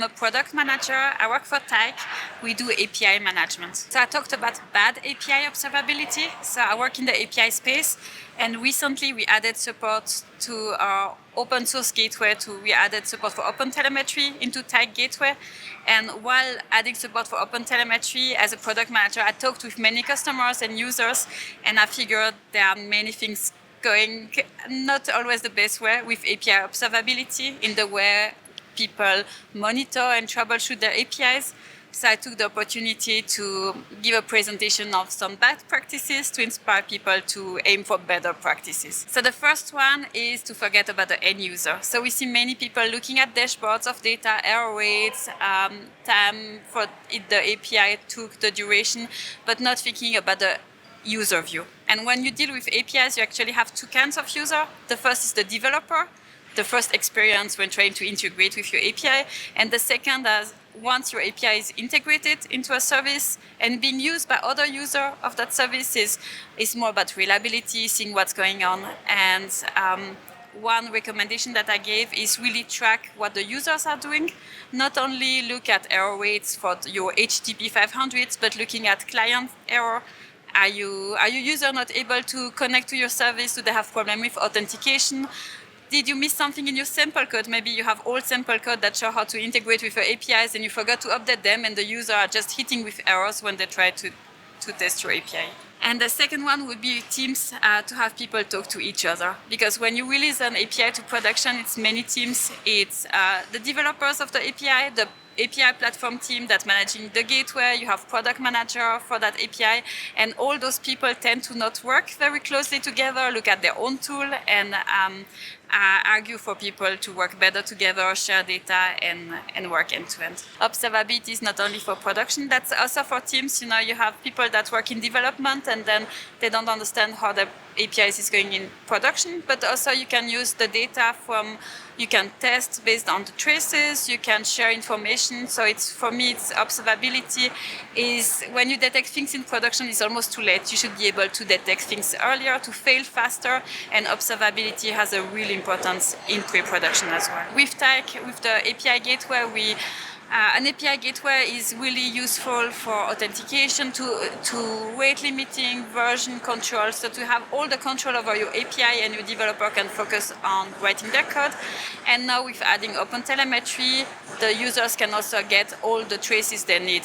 a product manager. I work for Tyke. We do API management. So I talked about bad API observability. So I work in the API space, and recently we added support to our open source gateway. We added support for OpenTelemetry into Tyke Gateway. And while adding support for OpenTelemetry as a product manager, I talked with many customers and users, and I figured there are many things going not always the best way with API observability in the way people monitor and troubleshoot their APIs. So I took the opportunity to give a presentation of some bad practices to inspire people to aim for better practices. So the first one is to forget about the end user. So we see many people looking at dashboards of data, error rates, time for the API took, the duration, but not thinking about the user view. And when you deal with APIs, you actually have two kinds of user. The first is the developer, the first experience when trying to integrate with your API. And the second is once your API is integrated into a service and being used by other users of that service is more about reliability, seeing what's going on. And one recommendation that I gave is really track what the users are doing. Not only look at error rates for your HTTP 500s, but looking at client error. Are you user not able to connect to your service? Do they have problem with authentication? Did you miss something in your sample code? Maybe you have old sample code that show how to integrate with your APIs and you forgot to update them and the user are just hitting with errors when they try to test your API. And the second one would be teams to have people talk to each other. Because when you release an API to production, it's many teams. It's the developers of the API, the API platform team that's managing the gateway, you have product manager for that API, and all those people tend to not work very closely together, look at their own tool, and argue for people to work better together, share data, and work end-to-end. Observability is not only for production, that's also for teams. You know, you have people that work in development, and then they don't understand how the APIs is going in production, but also you can use the data you can test based on the traces, you can share information. So for me, it's observability is when you detect things in production, it's almost too late. You should be able to detect things earlier, to fail faster, and observability has a real importance in pre-production as well. With Tyke, with the API gateway, an API gateway is really useful for authentication, to rate limiting, version control, so to have all the control over your API and your developer can focus on writing their code. And now with adding OpenTelemetry, the users can also get all the traces they need